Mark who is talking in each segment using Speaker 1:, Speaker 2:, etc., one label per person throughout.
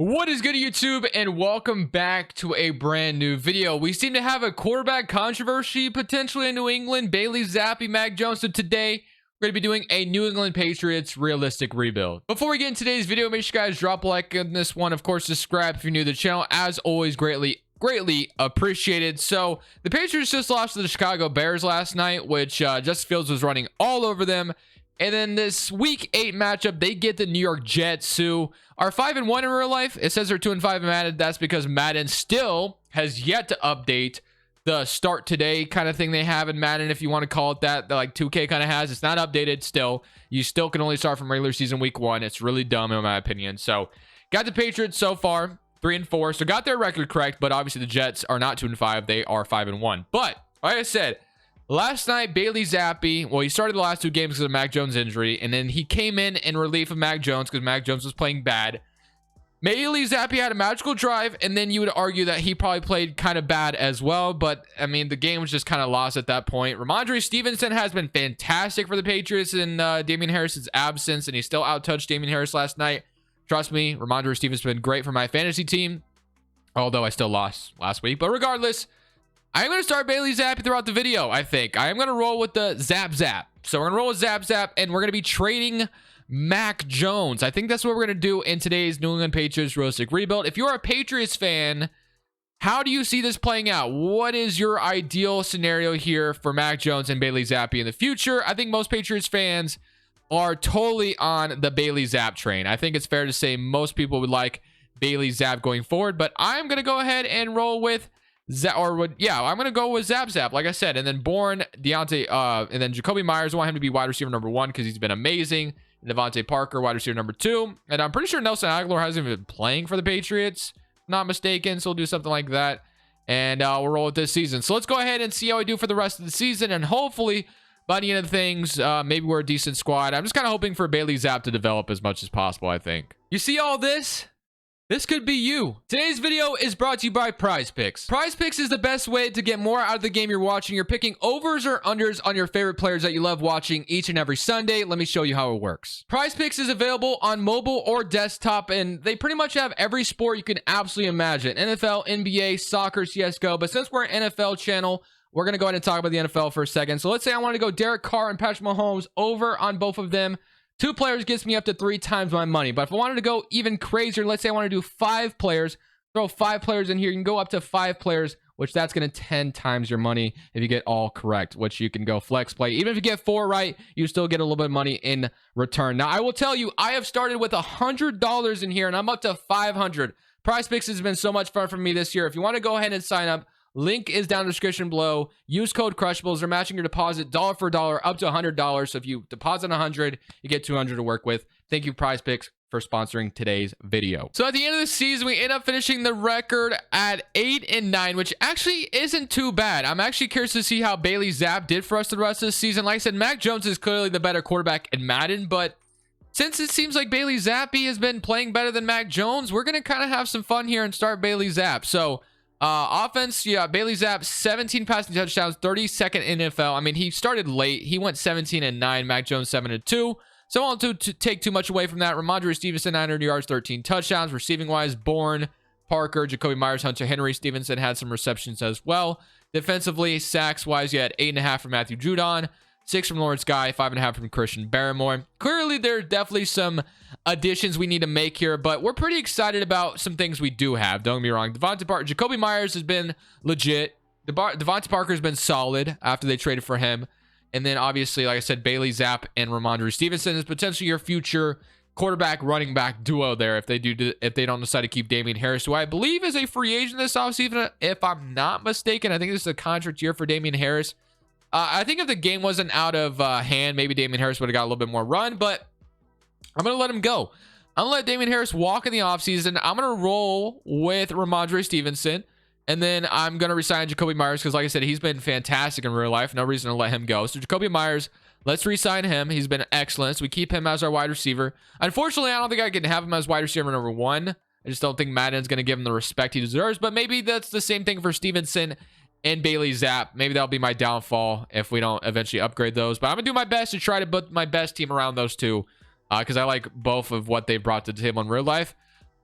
Speaker 1: What is good, YouTube, and welcome back to a brand new video. We seem to have a quarterback controversy potentially in New England. Bailey Zappi, Mac Jones. So today we're going to be doing a New England Patriots realistic rebuild. Before we get in today's video, make sure you guys drop a like on this one. Of course, subscribe if you're new to the channel. As always, greatly appreciated. So the Patriots just lost to the Chicago Bears last night, which Justin Fields was running all over them. And then this week 8 matchup, they get the New York Jets, who are 5-1 in real life. It says they're 2-5 in Madden. That's because Madden still has yet to update the start today kind of thing they have in Madden, if you want to call it that like 2K kind of has. It's not updated still. You still can only start from regular season week 1. It's really dumb in my opinion. So got the Patriots so far 3-4. So got their record correct, but obviously the Jets are not 2-5. They are 5-1. But like I said, last night, Bailey Zappi, well, he started the last 2 games because of Mac Jones' injury, and then he came in relief of Mac Jones because Mac Jones was playing bad. Bailey Zappi had a magical drive, and then you would argue that he probably played kind of bad as well, but, I mean, the game was just kind of lost at that point. Ramondre Stevenson has been fantastic for the Patriots in Damian Harris's absence, and he still outtouched Damian Harris last night. Trust me, Ramondre Stevenson's been great for my fantasy team, although I still lost last week. But regardless, I'm going to start Bailey Zappi throughout the video, I think. I am going to roll with the Zap. So we're going to roll with Zap, and we're going to be trading Mac Jones. I think that's what we're going to do in today's New England Patriots Realistic Rebuild. If you're a Patriots fan, how do you see this playing out? What is your ideal scenario here for Mac Jones and Bailey Zappi in the future? I think most Patriots fans are totally on the Bailey Zapp train. I think it's fair to say most people would like Bailey Zapp going forward, but I'm going to go ahead and roll with I'm going to go with Zap, like I said, and then and then Jacoby Myers. I want him to be wide receiver number 1 because he's been amazing. Devontae Parker, wide receiver number 2, and I'm pretty sure Nelson Aguilar hasn't even been playing for the Patriots, not mistaken. So we'll do something like that, and we'll roll with this season. So let's go ahead and see how we do for the rest of the season, and hopefully by the end of things, maybe we're a decent squad. I'm just kind of hoping for Bailey Zapp to develop as much as possible. I think you see all this. This could be you. Today's video is brought to you by Prize Picks. Prize Picks is the best way to get more out of the game you're watching. You're picking overs or unders on your favorite players that you love watching each and every Sunday. Let me show you how it works. Prize Picks is available on mobile or desktop, and they pretty much have every sport you can absolutely imagine. NFL, NBA, soccer, CSGO. But since we're an NFL channel, we're going to go ahead and talk about the NFL for a second. So let's say I want to go Derek Carr and Patrick Mahomes over on both of them. 2 players gets me up to 3 times my money. But if I wanted to go even crazier, let's say I want to do 5 players, throw 5 players in here. You can go up to 5 players, which that's going to 10 times your money if you get all correct, which you can go flex play. Even if you get 4 right, you still get a little bit of money in return. Now, I will tell you, I have started with $100 in here, and I'm up to $500. Prize Picks has been so much fun for me this year. If you want to go ahead and sign up, link is down in the description below. Use code Crushables. They're matching your deposit dollar for dollar up to $100. So if you deposit $100, you get $200 to work with. Thank you, Prize Picks, for sponsoring today's video. So at the end of the season, we end up finishing the record at 8-9, which actually isn't too bad. I'm actually curious to see how Bailey Zapp did for us the rest of the season. Like I said, Mac Jones is clearly the better quarterback in Madden, but since it seems like Bailey Zappi has been playing better than Mac Jones, we're going to kind of have some fun here and start Bailey Zapp. So offense, yeah, Bailey Zapp, 17 passing touchdowns, 32nd in NFL. I mean, he started late. He went 17-9. Mac Jones 7-2. So I won't take too much away from that. Ramondre Stevenson, 900 yards, 13 touchdowns. Receiving wise, Bourne, Parker, Jacoby Myers, Hunter Henry. Stevenson had some receptions as well. Defensively, sacks wise, you had 8.5 from Matthew Judon, 6 from Lawrence Guy, 5.5 from Christian Barrymore. Clearly, there's definitely some additions we need to make here, but we're pretty excited about some things we do have. Don't get me wrong. Jacoby Myers has been legit. Devontae Parker has been solid after they traded for him. And then obviously, like I said, Bailey Zapp and Ramondre Stevenson is potentially your future quarterback running back duo there if they don't decide to keep Damian Harris, who I believe is a free agent this offseason, if I'm not mistaken. I think this is a contract year for Damian Harris. I think if the game wasn't out of hand, maybe Damian Harris would have got a little bit more run, but I'm going to let him go. I'm going to let Damian Harris walk in the offseason. I'm going to roll with Ramondre Stevenson, and then I'm going to resign Jacoby Myers because, like I said, he's been fantastic in real life. No reason to let him go. So Jacoby Myers, let's resign him. He's been excellent. So we keep him as our wide receiver. Unfortunately, I don't think I can have him as wide receiver number 1. I just don't think Madden's going to give him the respect he deserves, but maybe that's the same thing for Stevenson and Bailey Zapp. Maybe that'll be my downfall if we don't eventually upgrade those. But I'm going to do my best to try to put my best team around those two because I like both of what they brought to the table in real life.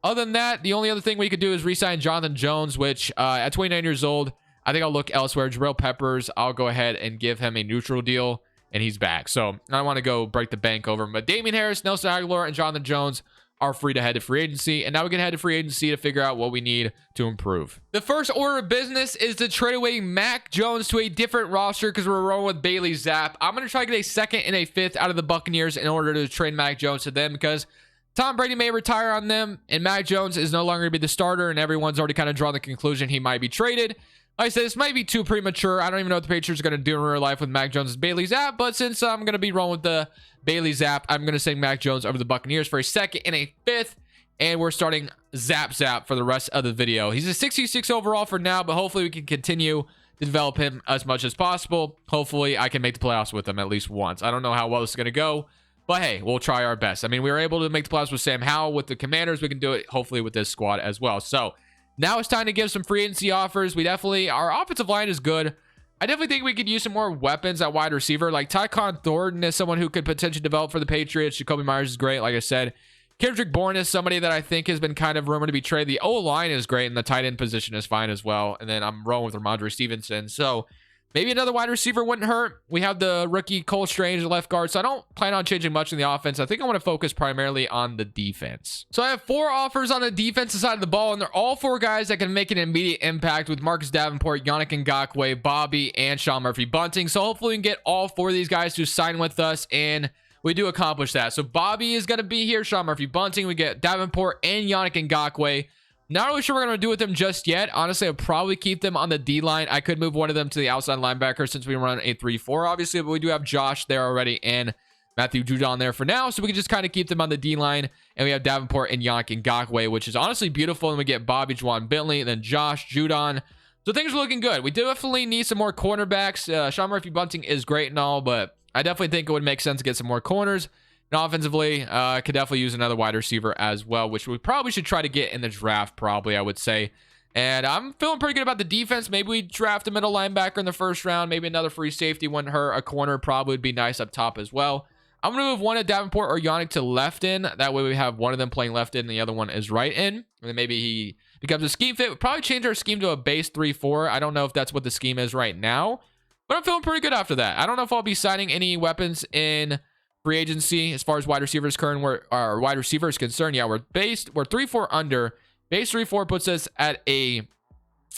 Speaker 1: Other than that, the only other thing we could do is re-sign Jonathan Jones, which at 29 years old, I think I'll look elsewhere. Jabril Peppers, I'll go ahead and give him a neutral deal, and he's back. So I don't want to go break the bank over him. But Damian Harris, Nelson Aguilar, and Jonathan Jones are free to head to free agency. And now we can head to free agency to figure out what we need to improve. The first order of business is to trade away Mac Jones to a different roster because we're rolling with Bailey Zapp. I'm going to try to get a second and a fifth out of the Buccaneers in order to trade Mac Jones to them because Tom Brady may retire on them and Mac Jones is no longer going to be the starter, and everyone's already kind of drawn the conclusion he might be traded. Like I said, this might be too premature. I don't even know what the Patriots are going to do in real life with Mac Jones and Bailey Zapp, but since I'm going to be rolling with the Bailey Zapp, I'm going to send Mac Jones over the Buccaneers for a second and a fifth, and we're starting Zapp for the rest of the video. He's a 66 overall for now, but hopefully we can continue to develop him as much as possible. Hopefully I can make the playoffs with him at least once. I don't know how well this is going to go, but hey, we'll try our best. I mean, we were able to make the playoffs with Sam Howell with the Commanders. We can do it hopefully with this squad as well. So now it's time to give some free agency offers. Our offensive line is good. I definitely think we could use some more weapons at wide receiver. Like Tyquan Thornton is someone who could potentially develop for the Patriots. Jacoby Myers is great, like I said. Kendrick Bourne is somebody that I think has been kind of rumored to be traded. The O-line is great, and the tight end position is fine as well. And then I'm rolling with Ramondre Stevenson. So maybe another wide receiver wouldn't hurt. We have the rookie Cole Strange, left guard, so I don't plan on changing much in the offense. I think I want to focus primarily on the defense. So I have 4 offers on the defensive side of the ball, and they're all 4 guys that can make an immediate impact with Marcus Davenport, Yannick Ngakoue, Bobby, and Sean Murphy-Bunting. So hopefully we can get all 4 of these guys to sign with us, and we do accomplish that. So Bobby is going to be here, Sean Murphy-Bunting. We get Davenport and Yannick Ngakoue. Not really sure what we're going to do with them just yet. Honestly, I'll probably keep them on the D-line. I could move one of them to the outside linebacker since we run a 3-4, obviously, but we do have Josh there already and Matthew Judon there for now, so we can just kind of keep them on the D-line, and we have Davenport and Yannick Ngakoue, which is honestly beautiful, and we get Bobby, Juwan Bentley, and then Josh, Judon. So things are looking good. We definitely need some more cornerbacks. Sean Murphy-Bunting is great and all, but I definitely think it would make sense to get some more corners. And offensively, could definitely use another wide receiver as well, which we probably should try to get in the draft, probably, I would say. And I'm feeling pretty good about the defense. Maybe we draft a middle linebacker in the first round. Maybe another free safety wouldn't hurt. A corner probably would be nice up top as well. I'm going to move one of Davenport or Yannick to left in. That way we have one of them playing left in and the other one is right in. And then maybe he becomes a scheme fit. We'll probably change our scheme to a base 3-4. I don't know if that's what the scheme is right now, but I'm feeling pretty good after that. I don't know if I'll be signing any weapons in free agency as far as wide receivers wide receivers concerned. Yeah, we're 3-4 under. Base 3-4 puts us at a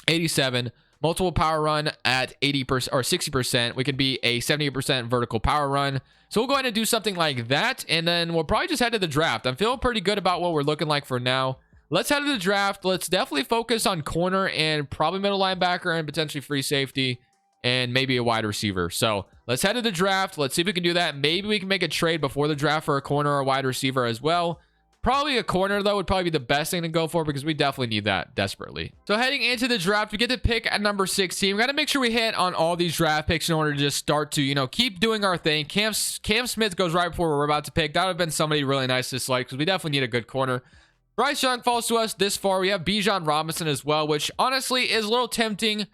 Speaker 1: 87. Multiple power run at 80% or 60%. We could be a 70% vertical power run. So we'll go ahead and do something like that, and then we'll probably just head to the draft. I'm feeling pretty good about what we're looking like for now. Let's head to the draft. Let's definitely focus on corner and probably middle linebacker and potentially free safety and maybe a wide receiver. So let's head to the draft. Let's see if we can do that. Maybe we can make a trade before the draft for a corner or a wide receiver as well. Probably a corner, though, would probably be the best thing to go for because we definitely need that desperately. So heading into the draft, we get to pick at number 16. We got to make sure we hit on all these draft picks in order to just start to, keep doing our thing. Cam Smith goes right before we're about to pick. That would have been somebody really nice to select because we definitely need a good corner. Bryce Young falls to us this far. We have Bijan Robinson as well, which honestly is a little tempting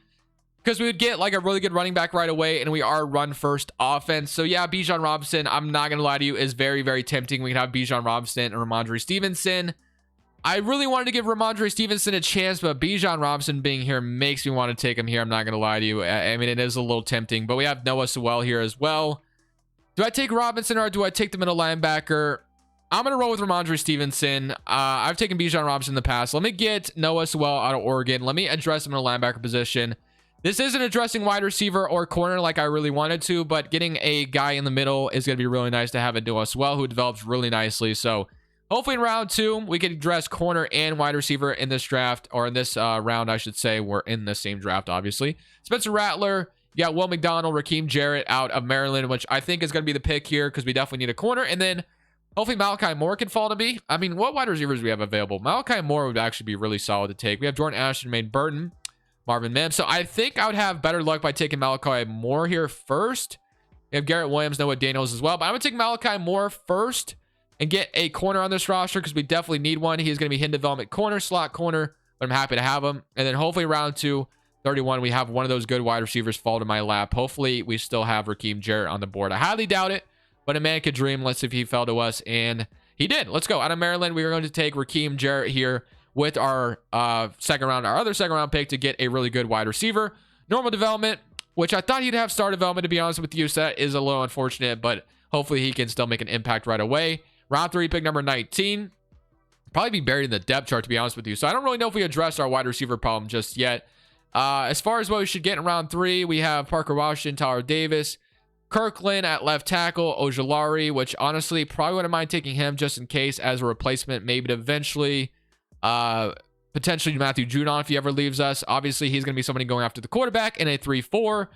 Speaker 1: because we would get like a really good running back right away, and we are run first offense. So yeah, Bijan Robinson, I'm not going to lie to you, is very, very tempting. We can have Bijan Robinson and Ramondre Stevenson. I really wanted to give Ramondre Stevenson a chance, but Bijan Robinson being here makes me want to take him here. I'm not going to lie to you. I mean, it is a little tempting, but we have Noah Sewell here as well. Do I take Robinson or do I take the middle linebacker? I'm going to roll with Ramondre Stevenson. I've taken Bijan Robinson in the past. Let me get Noah Sewell out of Oregon. Let me address him in a linebacker position. This isn't addressing wide receiver or corner like I really wanted to, but getting a guy in the middle is going to be really nice to have a Noah Sewell who develops really nicely. So hopefully in round 2, we can address corner and wide receiver in this draft, or in this round, I should say. We're in the same draft, obviously. Spencer Rattler, you got Will McDonald, Raheem Jarrett out of Maryland, which I think is going to be the pick here because we definitely need a corner. And then hopefully Malachi Moore can fall to me. I mean, what wide receivers do we have available? Malachi Moore would actually be really solid to take. We have Jordan Ashton, Maine Burton, Marvin Mims. So I think I would have better luck by taking Malachi Moore here first. We have Garrett Williams, Noah Daniels as well. But I'm going to take Malachi Moore first and get a corner on this roster because we definitely need one. He's going to be hidden development corner, slot corner, but I'm happy to have him. And then hopefully round 2, 31, we have one of those good wide receivers fall to my lap. Hopefully we still have Raheem Jarrett on the board. I highly doubt it, but a man could dream. Let's see if he fell to us. And he did. Let's go. Out of Maryland, we are going to take Raheem Jarrett here with our other second round pick to get a really good wide receiver. Normal development, which I thought he'd have star development, to be honest with you. So that is a little unfortunate, but hopefully he can still make an impact right away. Round 3, pick number 19. Probably be buried in the depth chart, to be honest with you. So I don't really know if we addressed our wide receiver problem just yet. As far as what we should get in round 3, we have Parker Washington, Tyler Davis, Kirkland at left tackle, Ojulari, which honestly probably wouldn't mind taking him just in case as a replacement, maybe to eventually potentially Matthew Judon if he ever leaves us. Obviously, he's going to be somebody going after the quarterback in a 3-4.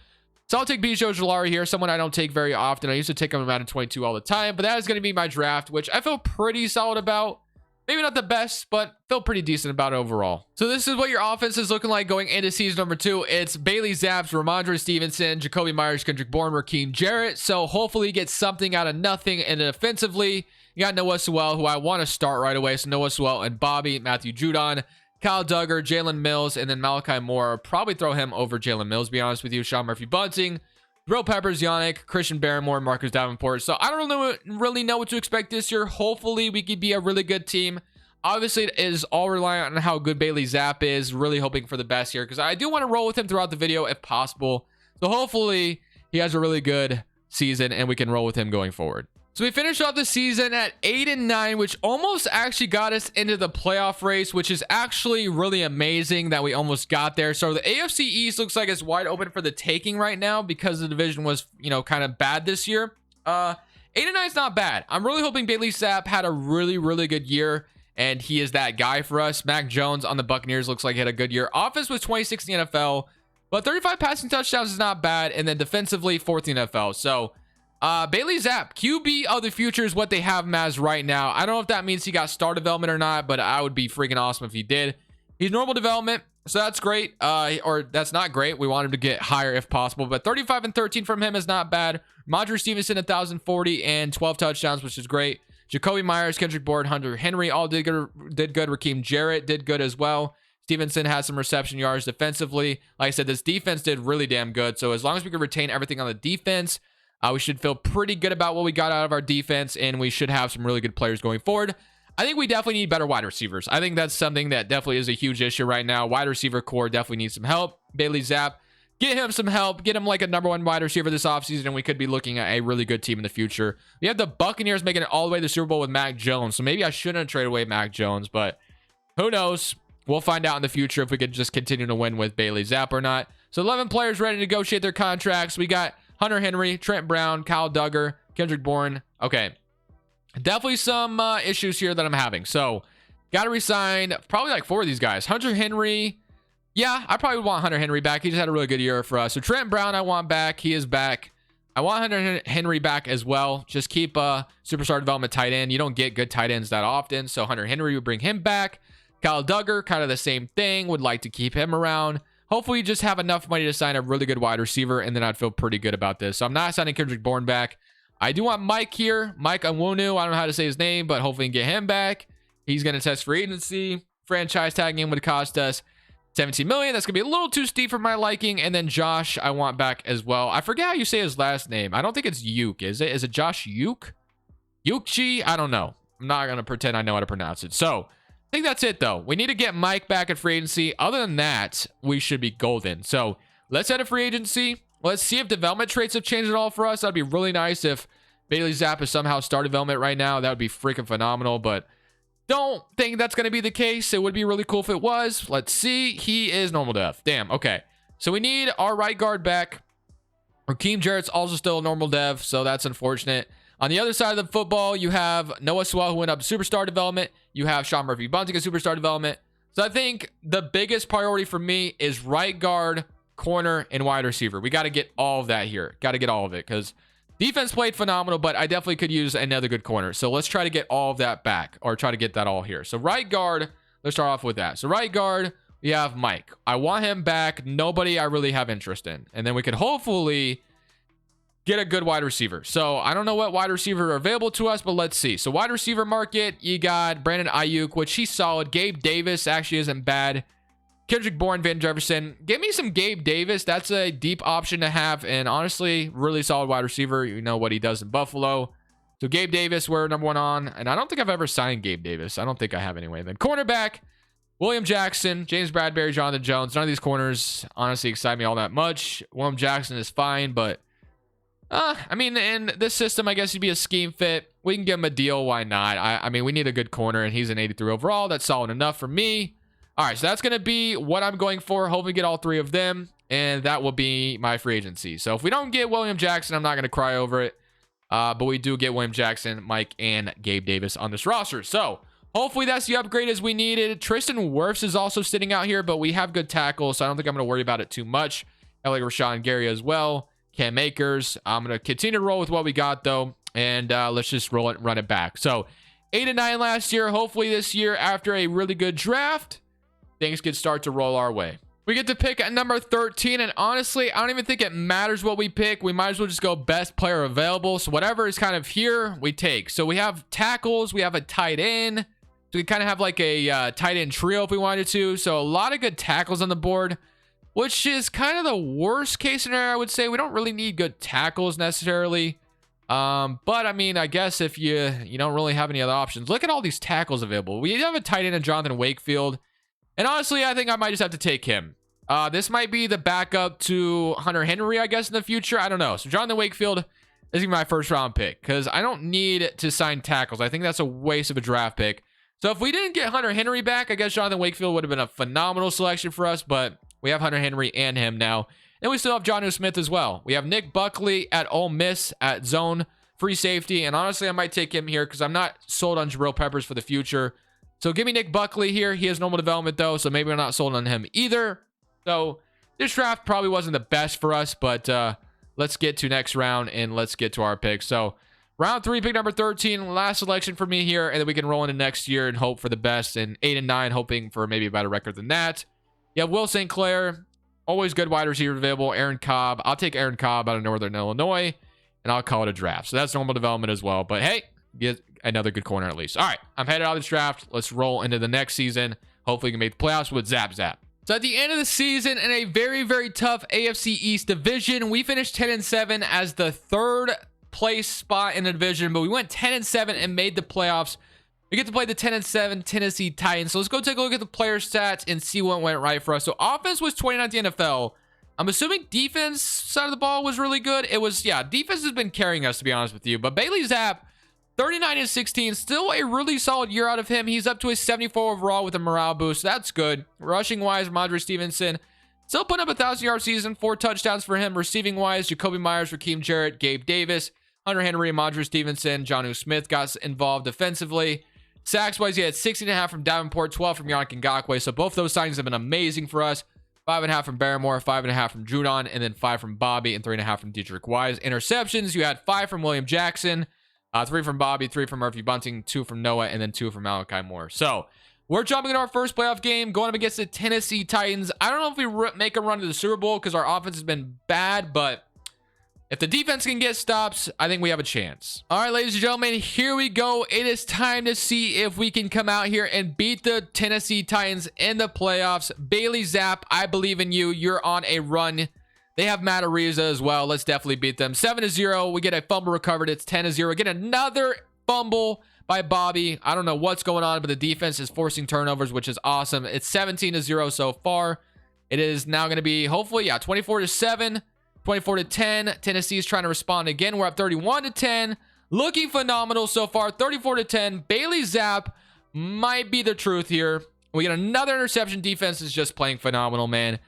Speaker 1: So I'll take Bijan Ojulari here, someone I don't take very often. I used to take him in Madden 22 all the time, but that is going to be my draft, which I feel pretty solid about. Maybe not the best, but feel pretty decent about it overall. So this is what your offense is looking like going into season number 2. It's Bailey Zapps, Ramondre Stevenson, Jacoby Myers, Kendrick Bourne, Raheem Jarrett. So hopefully you get something out of nothing. And offensively, you got Noah Sewell, who I want to start right away. So Noah Sewell and Bobby, Matthew Judon, Kyle Duggar, Jalen Mills, and then Malachi Moore. Probably throw him over Jalen Mills, to be honest with you. Sean Murphy-Bunting, Bro Peppers, Yannick, Christian Barrymore, Marcus Davenport. So I don't really know what to expect this year. Hopefully we could be a really good team. Obviously, it is all reliant on how good Bailey Zapp is. Really hoping for the best here because I do want to roll with him throughout the video if possible. So hopefully he has a really good season and we can roll with him going forward. So we finished off the season at 8-9, which almost actually got us into the playoff race, which is actually really amazing that we almost got there. So the AFC East looks like it's wide open for the taking right now because the division was, kind of bad this year. 8-9 is not bad. I'm really hoping Bailey Zapp had a really good year. And he is that guy for us. Mac Jones on the Buccaneers looks like he had a good year. Offense was 26th in the NFL, but 35 passing touchdowns is not bad. And then defensively, 4th in the NFL. So Bailey Zapp, QB of the future is what they have him as right now. I don't know if that means he got star development or not, but I would be freaking awesome if he did. He's normal development, so that's great. Or that's not great. We want him to get higher if possible, but 35 and 13 from him is not bad. Madru Stevenson, 1,040 and 12 touchdowns, which is great. Jacoby Myers, Kendrick Bourne, Hunter Henry all did good. Raheem Jarrett did good as well. Stevenson had some reception yards defensively. Like I said, this defense did really damn good. So as long as we can retain everything on the defense, we should feel pretty good about what we got out of our defense, and we should have some really good players going forward. I think we definitely need better wide receivers. I think that's something that definitely is a huge issue right now. Wide receiver core definitely needs some help. Bailey Zapp, get him some help. Get him like a #1 wide receiver this offseason, and we could be looking at a really good team in the future. We have the Buccaneers making it all the way to the Super Bowl with Mac Jones, so maybe I shouldn't have traded away Mac Jones, but who knows? We'll find out in the future if we could just continue to win with Bailey Zapp or not. So 11 players ready to negotiate their contracts. We got Hunter Henry, Trent Brown, Kyle Duggar, Kendrick Bourne. Okay. Definitely some issues here that I'm having. So got to resign probably like 4 of these guys. Hunter Henry. Yeah, I probably would want Hunter Henry back. He just had a really good year for us. So Trent Brown, I want back. He is back. I want Hunter Henry back as well. Just keep superstar development tight end. You don't get good tight ends that often. So Hunter Henry would bring him back. Kyle Duggar, kind of the same thing. Would like to keep him around. Hopefully you just have enough money to sign a really good wide receiver, and then I'd feel pretty good about this. So I'm not signing Kendrick Bourne back. I do want Mike here. Mike Onwenu. I don't know how to say his name, but hopefully we can get him back. He's going to test free agency. Franchise tagging him would cost us $17 million. That's going to be a little too steep for my liking. And then Josh, I want back as well. I forget how you say his last name. I don't think it's Yuke, is it? Is it Josh Yuke? Yukechi? I don't know. I'm not going to pretend I know how to pronounce it. So I think that's it, though. We need to get Mike back at free agency. Other than that, we should be golden. So let's head to free agency. Let's see if development traits have changed at all for us. That'd be really nice if Bailey Zapp is somehow star development right now. That would be freaking phenomenal, but don't think that's going to be the case. It would be really cool if it was. Let's see. He is normal dev. Damn. Okay. So we need our right guard back. Raheem Jarrett's also still normal dev, so that's unfortunate. On the other side of the football, you have Noah Sewell, who went up superstar development. You have Sean Murphy-Bunting at superstar development. So I think the biggest priority for me is right guard, corner, and wide receiver. We got to get all of that here. Got to get all of it because defense played phenomenal, but I definitely could use another good corner. So let's try to get all of that back, or try to get that all here. So right guard, let's start off with that. So right guard, we have Mike. I want him back. Nobody I really have interest in. And then we could hopefully get a good wide receiver. So I don't know what wide receiver are available to us, but let's see. So wide receiver market, you got Brandon Ayuk, which he's solid. Gabe Davis actually isn't bad. Kendrick Bourne, Van Jefferson. Give me some Gabe Davis. That's a deep option to have, and honestly, really solid wide receiver. You know what he does in Buffalo. So Gabe Davis, we're number 1 on. And I don't think I've ever signed Gabe Davis. I don't think I have anyway. Then cornerback, William Jackson, James Bradbury, Jonathan Jones. None of these corners honestly excite me all that much. William Jackson is fine, but I mean, in this system, I guess he'd be a scheme fit. We can give him a deal. Why not? I mean, we need a good corner, and he's an 83 overall. That's solid enough for me. All right, so that's going to be what I'm going for. Hopefully get all 3 of them, and that will be my free agency. So if we don't get William Jackson, I'm not going to cry over it. But we do get William Jackson, Mike, and Gabe Davis on this roster. So hopefully that's the upgrade as we needed. Tristan Wirfs is also sitting out here, but we have good tackles, so I don't think I'm going to worry about it too much. I like Rashawn Gary as well. Cam Akers. I'm going to continue to roll with what we got, though, and let's just roll it and run it back. So 8-9 last year. Hopefully this year, after a really good draft, things could start to roll our way. We get to pick at number 13, and honestly, I don't even think it matters what we pick. We might as well just go best player available. So whatever is kind of here, we take. So we have tackles. We have a tight end. So we kind of have like a tight end trio if we wanted to. So a lot of good tackles on the board, which is kind of the worst case scenario, I would say. We don't really need good tackles necessarily. But I mean, I guess if you don't really have any other options, look at all these tackles available. We have a tight end in Jonathan Wakefield. And honestly, I think I might just have to take him. This might be the backup to Hunter Henry, I guess, in the future. I don't know. So Jonathan Wakefield is going to be my first round pick because I don't need to sign tackles. I think that's a waste of a draft pick. So if we didn't get Hunter Henry back, I guess Jonathan Wakefield would have been a phenomenal selection for us. But we have Hunter Henry and him now. And we still have Jonnu Smith as well. We have Nick Buckley at Ole Miss at zone free safety. And honestly, I might take him here because I'm not sold on Jabril Peppers for the future. So give me Nick Buckley here. He has normal development, though, so maybe I'm not sold on him either. So this draft probably wasn't the best for us, but let's get to next round and let's get to our picks. So round 3, pick number 13, last selection for me here, and then we can roll into next year and hope for the best. And 8-9, hoping for maybe a better record than that. You have Will St. Clair, always good wide receiver available. Aaron Cobb. I'll take Aaron Cobb out of Northern Illinois, and I'll call it a draft. So that's normal development as well. But hey, get another good corner at least. All right, I'm headed out of this draft. Let's roll into the next season. Hopefully we can make the playoffs with Zap Zap. So at the end of the season, in a very, very tough AFC East division, we finished 10-7 as the 3rd place spot in the division, but we went 10-7 and made the playoffs. We get to play the 10-7 Tennessee Titans. So let's go take a look at the player stats and see what went right for us. So offense was 29th at the NFL. I'm assuming defense side of the ball was really good. It was, yeah, defense has been carrying us, to be honest with you. But Bailey Zapp, 39-16, still a really solid year out of him. He's up to a 74 overall with a morale boost. That's good. Rushing wise, Madre Stevenson still putting up a 1,000-yard season, 4 touchdowns for him. Receiving wise, Jacoby Myers, Raheem Jarrett, Gabe Davis, Hunter Henry, Madre Stevenson, Jonnu Smith got involved defensively. Sacks wise, he had 16.5 from Davenport, 12 from Yannick Ngakoue. So both those signings have been amazing for us. 5.5 from Barrymore, 5.5 from Judon, and then 5 from Bobby, and 3.5 from Dietrich Wise. Interceptions, you had 5 from William Jackson. 3 from Bobby, 3 from Murphy Bunting, 2 from Noah, and then 2 from Malachi Moore. So we're jumping into our first playoff game, going up against the Tennessee Titans. I don't know if we make a run to the Super Bowl because our offense has been bad, but if the defense can get stops, I think we have a chance. All right, ladies and gentlemen, here we go. It is time to see if we can come out here and beat the Tennessee Titans in the playoffs. Bailey Zapp, I believe in you. You're on a run. They have Matt Ariza as well. Let's definitely beat them. 7-0. We get a fumble recovered. It's 10-0. Get another fumble by Bobby. I don't know what's going on, but the defense is forcing turnovers, which is awesome. It's 17-0 so far. It is now going to be, hopefully, yeah, 24-7, 24-10. Tennessee is trying to respond again. We're up 31-10. Looking phenomenal so far. 34-10. Bailey Zapp might be the truth here. We get another interception. Defense is just playing phenomenal, man.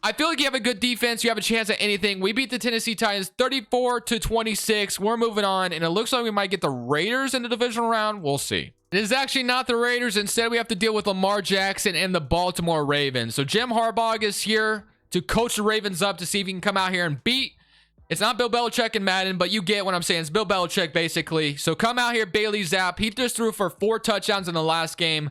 Speaker 1: I feel like you have a good defense. You have a chance at anything. We beat the Tennessee Titans 34-26. We're moving on, and it looks like we might get the Raiders in the divisional round. We'll see. It is actually not the Raiders. Instead, we have to deal with Lamar Jackson and the Baltimore Ravens. So Jim Harbaugh is here to coach the Ravens up to see if he can come out here and beat. It's not Bill Belichick and Madden, but you get what I'm saying. It's Bill Belichick, basically. So come out here, Bailey Zapp. He just threw for 4 touchdowns in the last game.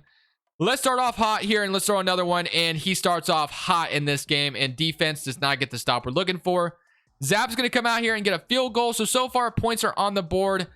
Speaker 1: Let's start off hot here, and let's throw another one, and he starts off hot in this game, and defense does not get the stop we're looking for. Zapp's going to come out here and get a field goal, so far points are on the board.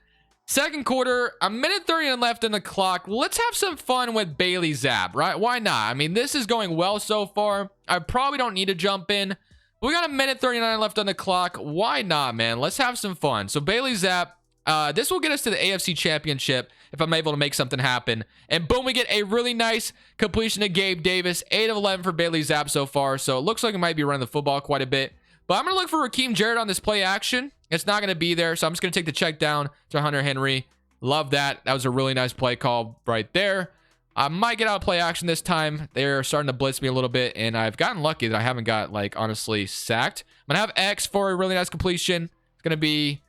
Speaker 1: Second quarter, a minute 30 left in the clock. Let's have some fun with Bailey Zapp, right? Why not? I mean, this is going well so far. I probably don't need to jump in. We got a minute 39 left on the clock. Why not, man? Let's have some fun. So Bailey Zapp, This will get us to the AFC Championship if I'm able to make something happen. And boom, we get a really nice completion to Gabe Davis. 8 of 11 for Bailey Zapp so far. So it looks like it might be running the football quite a bit. But I'm going to look for Raheem Jarrett on this play action. It's not going to be there. So I'm just going to take the check down to Hunter Henry. Love that. That was a really nice play call right there. I might get out of play action this time. They're starting to blitz me a little bit. And I've gotten lucky that I haven't got, like, honestly sacked. I'm going to have X for a really nice completion. It's going to be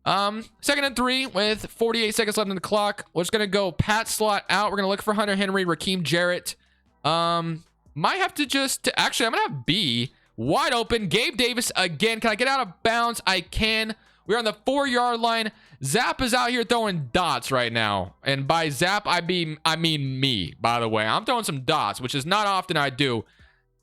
Speaker 1: 2nd and 3 with 48 seconds left on the clock. We're just going to go Pat slot out. We're going to look for Hunter Henry, Raheem Jarrett. Might have to just... Actually, I'm going to have B wide open. Gabe Davis again. Can I get out of bounds? I can. We're on the 4-yard line. Zapp is out here throwing dots right now. And by Zapp, I mean me, by the way. I'm throwing some dots, which is not often I do.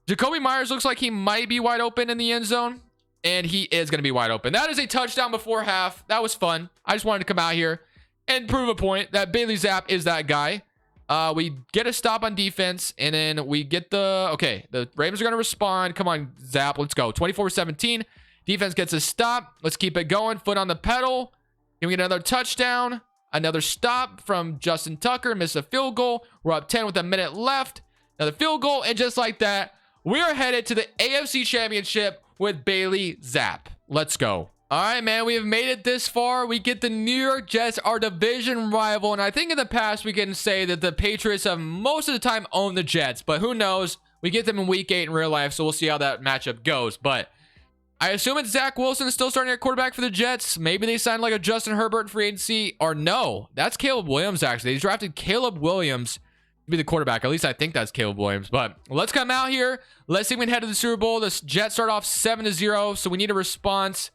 Speaker 1: Jacoby Myers looks like he might be wide open in the end zone. And he is going to be wide open. That is a touchdown before half. That was fun. I just wanted to come out here and prove a point that Bailey Zapp is that guy. We get a stop on defense, and then we get the... Okay, the Ravens are going to respond. Come on, Zapp. Let's go. 24-17. Defense gets a stop. Let's keep it going. Foot on the pedal. Can we get another touchdown? Another stop from Justin Tucker. Miss a field goal. We're up 10 with a minute left. Another field goal, and just like that, we are headed to the AFC Championship with Bailey Zapp. Let's go. All right, man, we have made it this far. We get the New York Jets, our division rival. And I think in the past, we can say that the Patriots have most of the time owned the Jets. But who knows? We get them in week 8 in real life. So we'll see how that matchup goes. But I assume it's Zach Wilson still starting at quarterback for the Jets. Maybe they signed like a Justin Herbert in free agency. Or no, that's Caleb Williams, actually. They drafted Caleb Williams to be the quarterback. At least I think that's Caleb Williams. But let's come out here. Let's see if we can head to the Super Bowl. The Jets start off 7-0. So we need a response.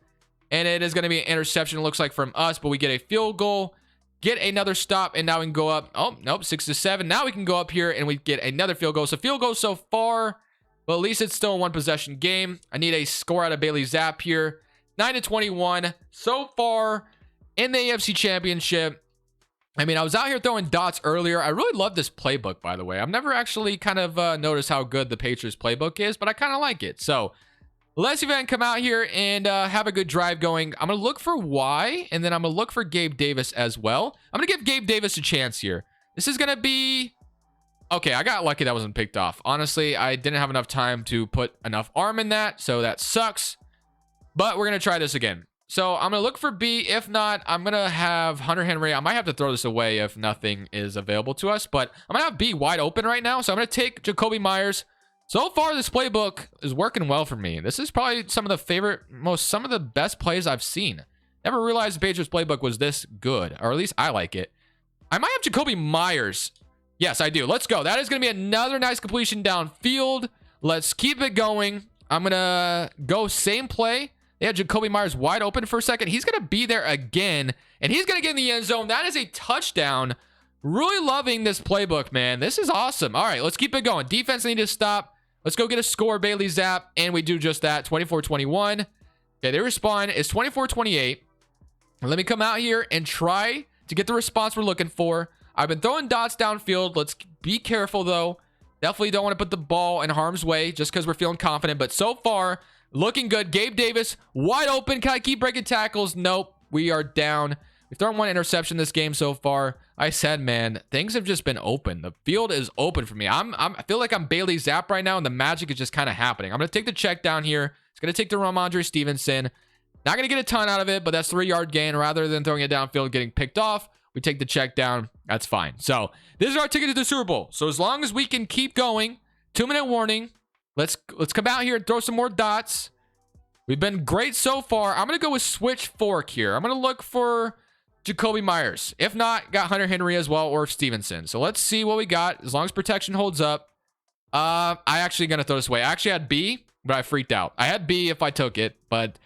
Speaker 1: And it is going to be an interception, it looks like, from us. But we get a field goal, get another stop, and now we can go up. Oh, nope, 6-7. Now we can go up here, and we get another field goal. So field goal so far, but at least it's still a one-possession game. I need a score out of Bailey Zapp here. 9-21 so far in the AFC Championship. I mean, I was out here throwing dots earlier. I really love this playbook, by the way. I've never actually kind of noticed how good the Patriots playbook is, but I kind of like it. So let's see if I can come out here and have a good drive going. I'm going to look for Y, and then I'm going to look for Gabe Davis as well. I'm going to give Gabe Davis a chance here. This is going to be... Okay, I got lucky that wasn't picked off. Honestly, I didn't have enough time to put enough arm in that, so that sucks. But we're going to try this again. So I'm going to look for B. If not, I'm going to have Hunter Henry. I might have to throw this away if nothing is available to us, but I'm going to have B wide open right now. So I'm going to take Jacoby Myers. So far, this playbook is working well for me. This is probably some of the best plays I've seen. Never realized the Patriots playbook was this good, or at least I like it. I might have Jacoby Myers. Yes, I do. Let's go. That is going to be another nice completion downfield. Let's keep it going. I'm going to go same play. They had Jacoby Myers wide open for a second. He's going to be there again, and he's going to get in the end zone. That is a touchdown. Really loving this playbook, man. This is awesome. All right, let's keep it going. Defense need to stop. Let's go get a score, Bailey Zapp, and we do just that, 24-21. Okay, they respond. It's 24-28. Let me come out here and try to get the response we're looking for. I've been throwing dots downfield. Let's be careful, though. Definitely don't want to put the ball in harm's way just because we're feeling confident. But so far, looking good. Gabe Davis, wide open. Can I keep breaking tackles? Nope. We are down. We've thrown one interception this game so far. I said, man, things have just been open. The field is open for me. I feel like I'm Bailey Zapp right now, and the magic is just kind of happening. I'm going to take the check down here. It's going to take the Ramondre Stevenson. Not going to get a ton out of it, but that's 3-yard gain. Rather than throwing it downfield, getting picked off, we take the check down. That's fine. So this is our ticket to the Super Bowl. So as long as we can keep going, 2-minute warning. Let's come out here and throw some more dots. We've been great so far. I'm going to go with switch fork here. I'm going to look for Jacoby Myers. If not, got Hunter Henry as well, or Stevenson. So let's see what we got. As long as protection holds up. I actually going to throw this away. I actually had B, but I freaked out. I had B if I took it, but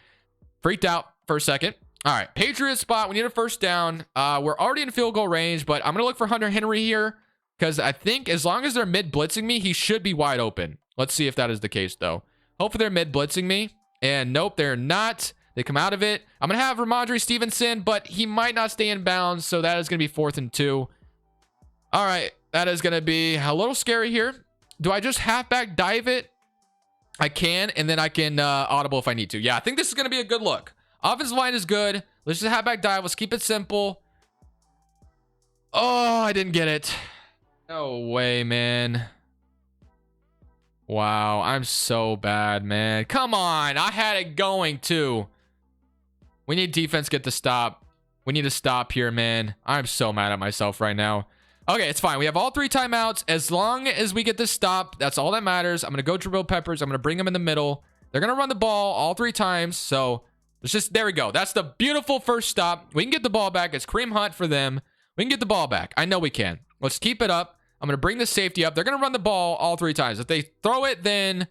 Speaker 1: freaked out for a second. All right, Patriots spot. We need a first down. We're already in field goal range, but I'm going to look for Hunter Henry here because I think as long as they're mid blitzing me, he should be wide open. Let's see if that is the case, though. Hopefully they're mid blitzing me. And nope, they're not. They come out of it. I'm going to have Ramondre Stevenson, but he might not stay in bounds, so that is going to be 4th and 2. All right, that is going to be a little scary here. Do I just halfback dive it? I can, and then I can audible if I need to. Yeah, I think this is going to be a good look. Offensive line is good. Let's just have back dive. Let's keep it simple. Oh, I didn't get it. No way, man. Wow, I'm so bad, man. Come on. I had it going too. We need defense get the stop. We need to stop here, man. I'm so mad at myself right now. Okay, it's fine. We have all 3 timeouts. As long as we get this stop, that's all that matters. I'm going to go Jabril Peppers. I'm going to bring them in the middle. They're going to run the ball all 3 times. So it's just, there we go. That's the beautiful first stop. We can get the ball back. It's Kareem Hunt for them. We can get the ball back. I know we can. Let's keep it up. I'm going to bring the safety up. They're going to run the ball all 3 times. If they throw it, then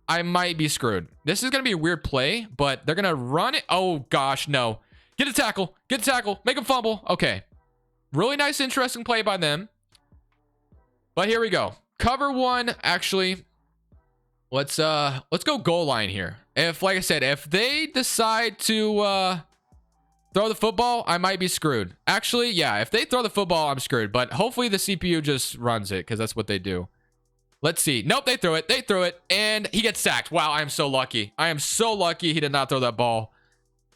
Speaker 1: I might be screwed. This is going to be a weird play, but they're going to run it. Oh, gosh, no. Get a tackle. Get a tackle. Make them fumble. Okay. Really nice, interesting play by them. But here we go. Cover 1, actually. Let's go goal line here. If, like I said, if they decide to throw the football, I might be screwed. Actually, yeah, if they throw the football, I'm screwed. But hopefully the CPU just runs it because that's what they do. Let's see. Nope, they threw it. They threw it. And he gets sacked. Wow, I am so lucky. I am so lucky he did not throw that ball.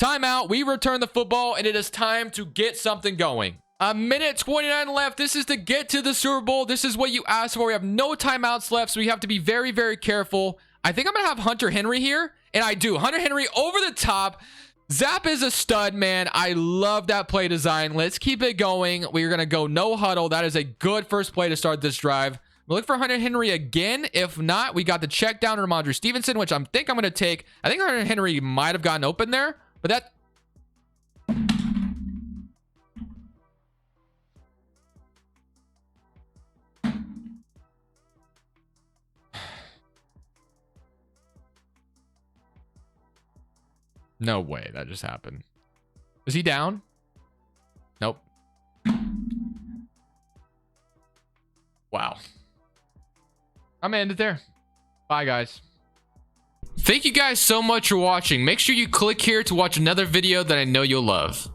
Speaker 1: Timeout. We return the football, and it is time to get something going. A minute 29 left. This is to get to the Super Bowl. This is what you asked for. We have no timeouts left, so we have to be very, very careful. I think I'm going to have Hunter Henry here, and I do. Hunter Henry over the top. Zap is a stud, man. I love that play design. Let's keep it going. We're going to go no huddle. That is a good first play to start this drive. We'll look for Hunter Henry again. If not, we got the check down to Ramondre Stevenson, which I think I'm going to take. I think Hunter Henry might have gotten open there, but that... No way that just happened. Is he down? Nope. Wow. I'm gonna end it there. Bye, guys. Thank you guys so much for watching. Make sure you click here to watch another video that I know you'll love.